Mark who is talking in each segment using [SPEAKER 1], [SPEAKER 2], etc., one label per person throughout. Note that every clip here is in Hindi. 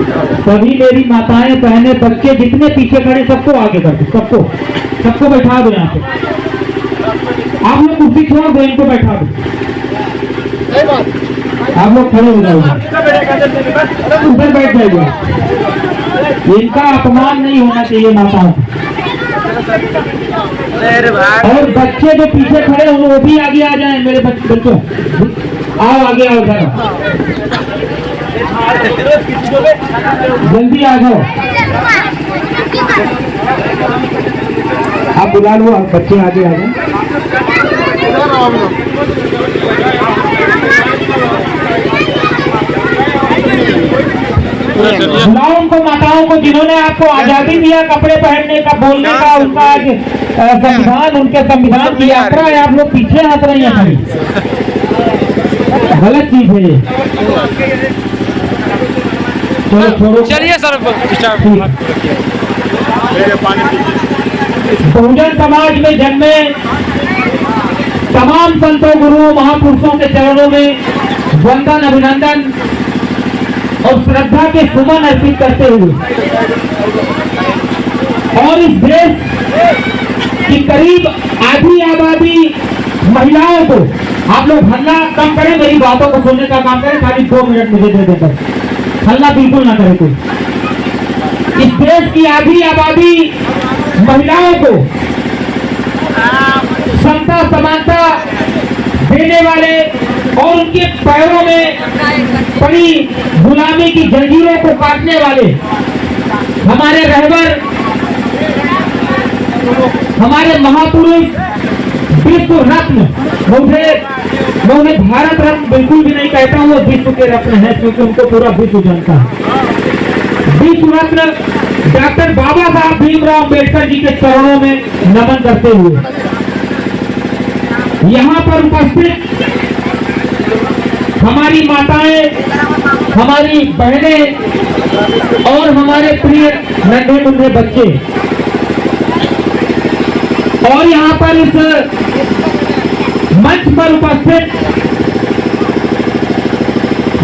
[SPEAKER 1] सभी मेरी माताएं, बहनें, बच्चे जितने पीछे खड़े सबको आगे कर दो, सबको बैठा दो। यहाँ पे आप लोग कुर्सी छोड़ दो, इनको बैठा दो। आप लोग खड़े हो जाओगे, उधर बैठ जाइए। इनका अपमान नहीं होना चाहिए माताओं। और बच्चे जो पीछे खड़े हों वो भी आगे आ जाएं। मेरे बच्चों आओ, आगे आओ जरा, जल्दी आ जाओ। आप बुला लो, आप बच्चे आगे आ जाए। बुलाओ उनको, माताओं को जिन्होंने आपको आजादी दिया कपड़े पहनने का, बोलने का। उनका आज संविधान, उनके संविधान की यात्रा है। आप लोग पीछे हंस रही हैं, खड़ी गलत चीज है ये। चलो छोड़ो,
[SPEAKER 2] चलिए सर।
[SPEAKER 1] बहुजन समाज में जन्मे तमाम संतों, गुरुओं, महापुरुषों के चरणों में वंदन, अभिनंदन और श्रद्धा के सुमन अर्पित करते हुए, और इस देश की करीब आधी आबादी महिलाओं को, आप लोग हल्ला कम करें, मेरी बातों को सुनने का काम करें। खाली 2 मिनट मुझे दे देकर, हल्ला बिल्कुल ना करें कोई। इस देश की आधी आबादी महिलाओं को समता समानता देने वाले और उनके पैरों में पड़ी गुलामी की जंजीरों को काटने वाले हमारे रहबर, हमारे महापुरुष, विश्व रत्न, मैं उन्हें भारत रत्न बिल्कुल भी नहीं कहता हूँ, वो विश्व के रत्न है, क्योंकि उनको पूरा विश्व जानता है। विश्व रत्न डॉक्टर बाबा साहब भीमराव अम्बेडकर जी के चरणों में नमन करते हुए यहाँ पर उपस्थित हमारी माताएं, हमारी बहनें और हमारे प्रिय नन्हे मुन्ने बच्चे, और यहाँ पर इस मंच पर उपस्थित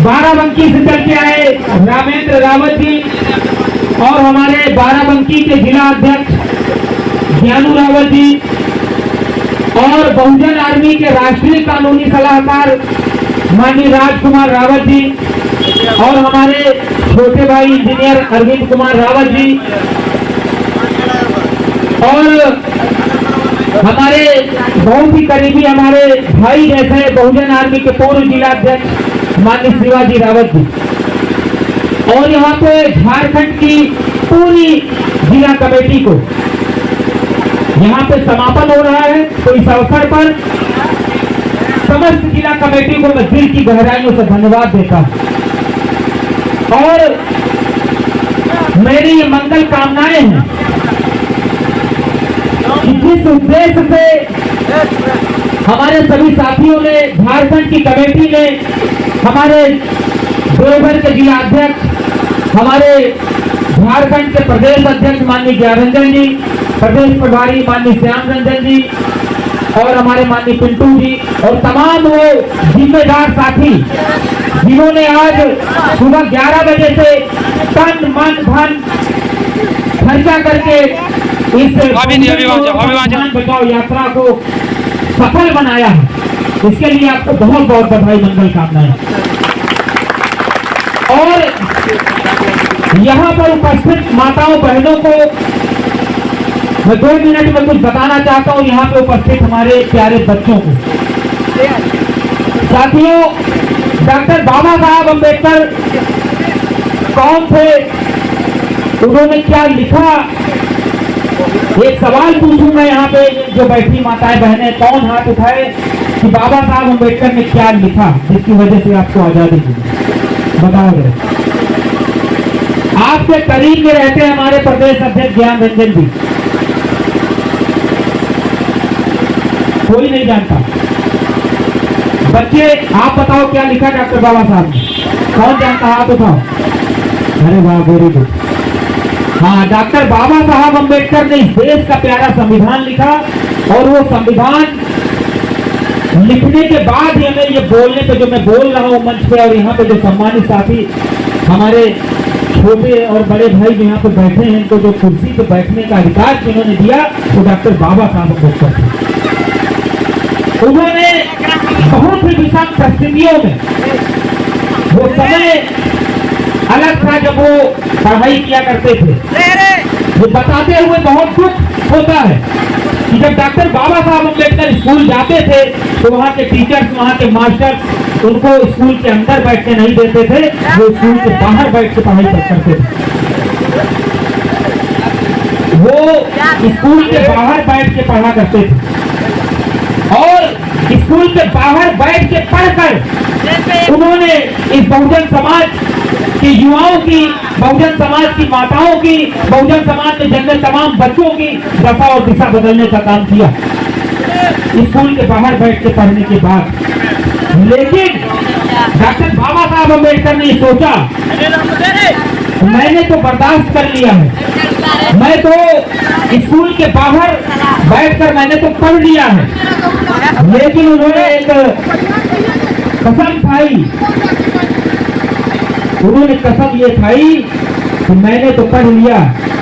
[SPEAKER 1] बाराबंकी से चल के आए रामेंद्र रावत जी और हमारे बाराबंकी के जिला अध्यक्ष ज्ञानू रावत जी और बहुजन आर्मी के राष्ट्रीय कानूनी सलाहकार माननीय राजकुमार रावत जी और हमारे छोटे भाई इंजीनियर अरविंद कुमार रावत जी और हमारे बहुत ही करीबी हमारे भाई जैसे बहुजन आर्मी के पूर्व जिला अध्यक्ष माननीय शिवाजी रावत जी, और यहाँ पे झारखंड की पूरी जिला कमेटी को यहाँ पे समापन हो रहा है। तो इस अवसर पर समस्त जिला कमेटी को मैं दिल की गहराइयों से धन्यवाद देता हूँ और मेरी ये मंगल कामनाएं हैं कि जिस उद्देश्य से हमारे सभी साथियों ने, झारखंड की कमेटी ने, हमारे देवघर के जिला अध्यक्ष, हमारे झारखंड के प्रदेश अध्यक्ष माननीय ज्ञानरंजन जी, प्रदेश प्रभारी माननीय श्याम रंजन जी और हमारे माननीय पिंटू जी और तमाम वो जिम्मेदार साथी जिन्होंने आज सुबह 11 बजे से तन मन धन खर्चा करके इस बचाओ यात्रा को सफल बनाया है, इसके लिए आपको बहुत बहुत बधाई, मंगल कामनाएं। और यहाँ पर उपस्थित माताओं बहनों को मैं 2 मिनट में कुछ बताना चाहता हूँ। यहाँ पे उपस्थित हमारे प्यारे बच्चों को, साथियों, डॉक्टर बाबा साहब अम्बेडकर कौन थे, उन्होंने क्या लिखा, एक सवाल पूछूं मैं यहाँ पे जो बैठी माताएं बहनें, कौन हाथ उठाए कि बाबा साहब अम्बेडकर ने क्या लिखा जिसकी वजह से आपको आजादी मिली, बताओगे। आपके करीब में रहते हैं हमारे प्रदेश अध्यक्ष ज्ञान रंजन जी, कोई नहीं जानता। बच्चे आप बताओ क्या लिखा डॉक्टर बाबा साहब ने, कौन जानता, हाथ उठाओ। अरे वाह, वेरी गुड। हाँ, डॉक्टर बाबा साहब अम्बेडकर ने इस देश का प्यारा संविधान लिखा और वो संविधान लिखने के बाद ही हमें ये बोलने पे, जो मैं बोल रहा हूँ मंच पे और यहाँ पे जो सम्मानित साथी हमारे छोटे और बड़े भाई जो यहाँ पे बैठे हैं, इनको जो कुर्सी पे बैठने का अधिकार जिन्होंने दिया वो डॉक्टर बाबा साहब अम्बेडकर थे। उन्होंने बहुत ही विषम परिस्थितियों में, वो समय अलग था जब वो पढ़ाई किया करते थे। वो बताते हुए बहुत दुख होता है कि जब डॉक्टर बाबा साहब अम्बेडकर स्कूल जाते थे तो वहाँ के टीचर्स, वहाँ के मास्टर्स उनको स्कूल के अंदर बैठने नहीं देते थे, वो स्कूल के बाहर बैठ के पढ़ाई करते थे। वो स्कूल के बाहर बैठ के पढ़ा करते थे और स्कूल के बाहर बैठ के पढ़कर उन्होंने इस बहुजन समाज के युवाओं की, बहुजन समाज की माताओं की, बहुजन समाज में जन्मे तमाम बच्चों की दशा और दिशा बदलने का काम किया स्कूल के बाहर बैठ के पढ़ने के बाद। लेकिन डॉक्टर बाबा साहब अम्बेडकर ने सोचा मैंने तो बर्दाश्त कर लिया है, मैं तो स्कूल के बाहर बैठकर मैंने तो पढ़ लिया है, लेकिन उन्होंने एक कसम खाई। उन्होंने कसम ये खाई कि मैंने तो पढ़ लिया,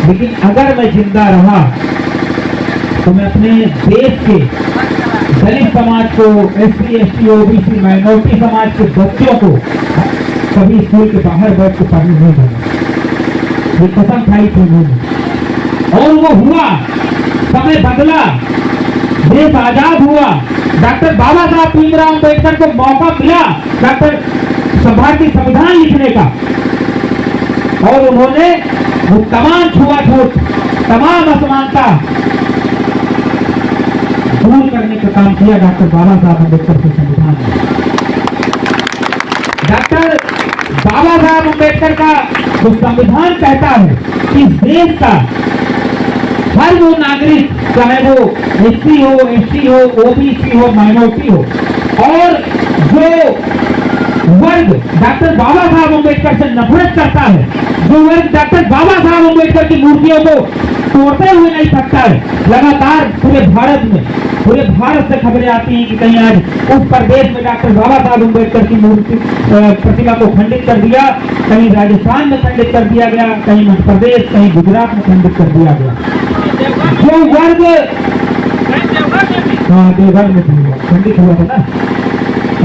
[SPEAKER 1] लेकिन अगर मैं जिंदा रहा तो मैं अपने देश के दलित समाज को, SC, ST, OBC, माइनॉरिटी समाज के बच्चों को कभी स्कूल के बाहर बैठ के पढ़ने नहीं दूंगा। ये कसम खाई थी उन्होंने और वो हुआ। समय बदला, देश आजाद हुआ। डॉक्टर बाबा साहब भीमराव अम्बेडकर को मौका मिला डॉक्टर भारतीय संविधान लिखने का और उन्होंने वो तमाम छुआछूत, तमाम असमानता दूर करने का काम किया डॉक्टर बाबा साहब अम्बेडकर के संविधान में। डॉक्टर बाबा साहब अम्बेडकर का जो संविधान कहता है कि इस देश का हर वो नागरिक, चाहे वो SC हो, ST हो, OBC हो, माइनॉरिटी हो, और जो वर्ग डॉक्टर बाबा साहब अम्बेडकर से नफरत करता है, जो वर्ग डॉक्टर बाबा साहब अम्बेडकर की मूर्तियों को तोड़ते हुए नहीं सकता है, लगातार पूरे भारत से खबरें आती हैं कि कहीं आज उस प्रदेश में डॉक्टर बाबा साहब अम्बेडकर की मूर्ति प्रतिमा को खंडित कर दिया, कहीं राजस्थान में खंडित कर दिया गया, कहीं मध्य प्रदेश, कहीं गुजरात में खंडित कर दिया गया। जो वर्ग देवघर में खंडित हुआ था ना,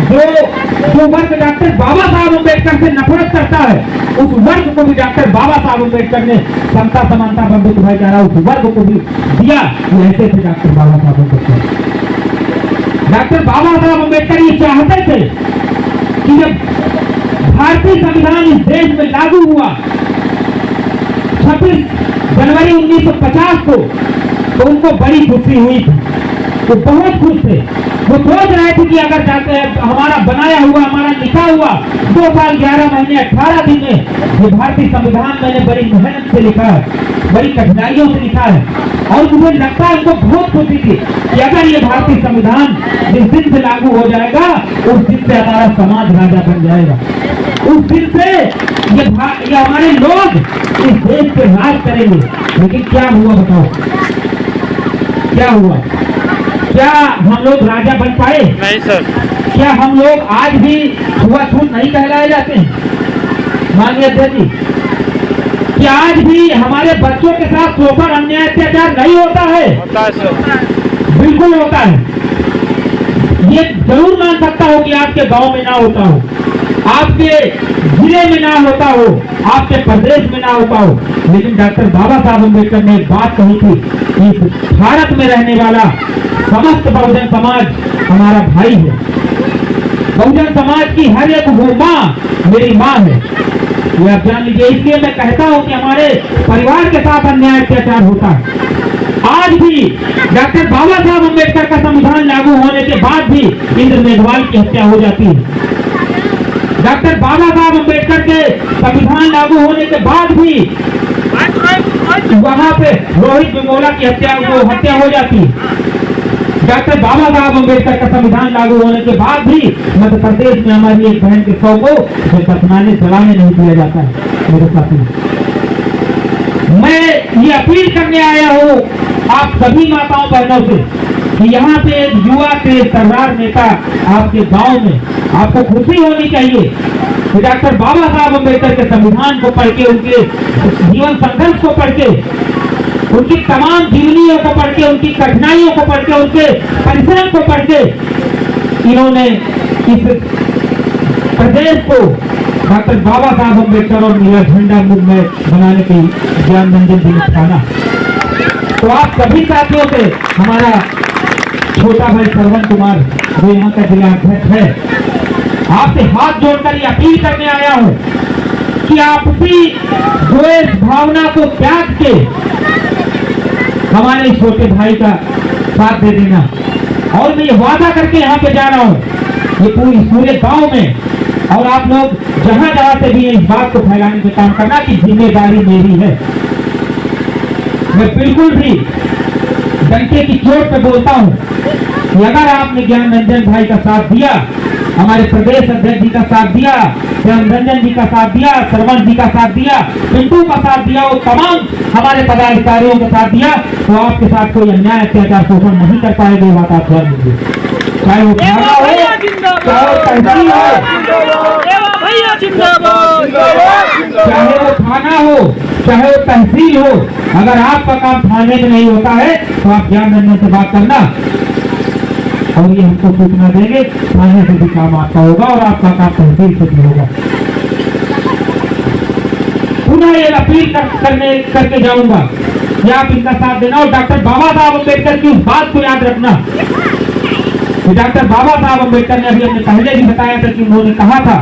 [SPEAKER 1] जो वर्ग डॉक्टर बाबा साहब अम्बेडकर से नफरत करता है, उस वर्ग को भी डॉक्टर बाबा साहब अम्बेडकर ने समता, समानता, बंधुत्व, भाईचारा उस वर्ग को भी दिया। ऐसे थे डॉक्टर बाबा साहब अम्बेडकर। डॉक्टर बाबा साहब अम्बेडकर ये चाहते थे कि जब भारतीय संविधान इस देश में लागू हुआ 26 जनवरी 1950 को, तो उनको बड़ी खुशी हुई थी। वो बहुत खुश थे। वो सोच रहे थे कि अगर जाते हैं हमारा बनाया हुआ, हमारा लिखा हुआ 2 साल 11 महीने 18 दिन में ये भारतीय संविधान मैंने बड़ी मेहनत से लिखा है, बड़ी कठिनाइयों से लिखा है, और मुझे लगता है उनको बहुत खुशी थी कि अगर ये भारतीय संविधान जिस दिन से लागू हो जाएगा उस दिन से हमारा समाज राजा बन जाएगा, उस दिन से ये हमारे लोग इस देश पे राज करेंगे। लेकिन क्या हुआ बताओ, क्या हुआ? क्या हम लोग राजा बन पाए?
[SPEAKER 2] नहीं सर।
[SPEAKER 1] क्या हम लोग आज भी छुआछूत नहीं कहलाए जाते हैं? माननीय अध्यक्ष जी, क्या आज भी हमारे बच्चों के साथ शोषण, अन्याय, अत्याचार नहीं होता है?
[SPEAKER 2] होता है सर,
[SPEAKER 1] बिल्कुल होता है। ये जरूर मान सकता हूँ कि आपके गांव में ना होता हो, आपके जिले में ना होता हो, आपके प्रदेश में ना होता हो, लेकिन डॉक्टर बाबा साहब अम्बेडकर ने एक बात कही थी कि भारत में रहने वाला समस्त बहुजन समाज हमारा भाई है। बहुजन समाज की हर एक वो माँ मेरी माँ है, ये आप जान लीजिए। इसलिए मैं कहता हूँ कि हमारे परिवार के साथ अन्याय अत्याचार होता है। आज भी डॉक्टर बाबा साहब अम्बेडकर का संविधान लागू होने के बाद भी इंद्र मेघवाल की हत्या हो जाती है। डॉक्टर बाबा साहब अम्बेडकर के संविधान लागू होने के बाद भी वहां पे रोहित वेमुला की हत्या हो जाती है। डॉक्टर बाबा साहब अम्बेडकर का संविधान लागू होने के बाद भी मध्य प्रदेश में हमारी एक बहन के शव को दफनाने जलाने नहीं दिया जाता है। मेरे साथी, मैं ये अपील करने आया हूँ आप सभी माताओं बहनों से कि यहाँ पे एक युवा तेज तर्रार नेता आपके गांव में, आपको खुशी होनी चाहिए कि डॉक्टर बाबा साहब अम्बेडकर के संविधान को पढ़ के, उनके जीवन संघर्ष को पढ़ के, उनकी तमाम जीवनियों को पढ़ के, उनकी कठिनाइयों को पढ़ के, उनके परिश्रम को पढ़ के इन्होंने इस प्रदेश को डॉक्टर बाबा साहब अम्बेडकर और नीला झंडा मूवमेंट बनाने की ज्ञान रंजन जी ने ठाना। तो आप सभी साथियों से हमारा छोटा भाई श्रवण कुमार जो यहाँ का जिला अध्यक्ष है, आपसे हाथ जोड़कर ये अपील करने आया हूँ कि आपसी द्वेष भावना को त्याग के हमारे छोटे भाई का साथ दे देना। और मैं ये वादा करके यहाँ पे जा रहा हूँ, ये पूरे गांव में, और आप लोग जहां जहां से भी इस बात को फैलाने का काम करना कि जिम्मेदारी मेरी है। मैं बिल्कुल भी डंके की चोट पे बोलता हूं कि अगर आपने ज्ञान रंजन भाई का साथ दिया, हमारे प्रदेश अध्यक्ष जी का साथ दिया, ज्ञान रंजन जी का साथ दिया, श्रवण जी का साथ दिया, पिंटू का साथ दिया, वो तमाम हमारे पदाधिकारियों का साथ दिया, तो आपके साथ कोई अन्याय अत्याचार शोषण नहीं कर पाएगा। ये बात आप ध्यान दीजिए। चाहे वो थाना हो, चाहे वो तहसील हो, चाहे वो थाना हो, चाहे वो तहसील हो, अगर आपका काम थाने में नहीं होता है तो आप ज्ञान रंजन से बात करना और ये हमको सूचना देंगे, थाने से भी काम आपका होगा और आपका काम तहसील से भी होगा। पुनः ये अपील करके जाऊंगा कि आप इनका साथ देना और डॉक्टर बाबा साहब अम्बेडकर की उस बात को याद रखना। डॉक्टर बाबा साहब अम्बेडकर ने अभी हमने पहले भी बताया था कि उन्होंने कहा था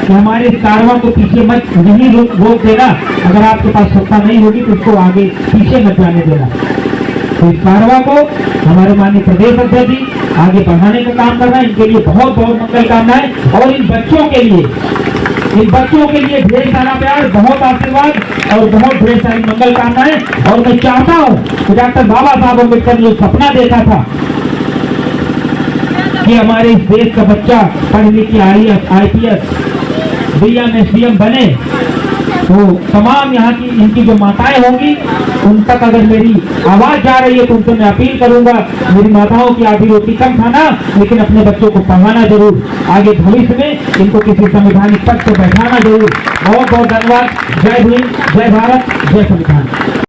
[SPEAKER 1] कि हमारे इस कारवां को पीछे मत नहीं रोक देना, अगर आपके पास सत्ता नहीं होगी तो उसको आगे पीछे मत जाने देना। तो इस कारवां को हमारे माननीय प्रदेश अध्यक्ष जी आगे बढ़ाने का काम कर रहे हैं। इनके लिए बहुत बहुत मंगल कामनाएं और इन बच्चों के लिए ढेर सारा प्यार, बहुत आशीर्वाद और बहुत ढेर सारी मंगल कामनाएं। और मैं चाहता हूँ कि डॉक्टर बाबा साहब अम्बेडकर ने सपना देखा था कि हमारे इस देश का बच्चा पढ़ लिख के IAS, DM, SDM बने, तो तमाम यहाँ की इनकी जो माताएं होंगी उन तक अगर मेरी आवाज जा रही है तो उनसे मैं अपील करूंगा, मेरी माताओं की आधी रोटी कम खाना, लेकिन अपने बच्चों को पढ़ाना जरूर, आगे भविष्य में इनको किसी संवैधानिक पद पर बैठाना जरूर। बहुत बहुत धन्यवाद। जय भीम, जय भारत, जय संविधान।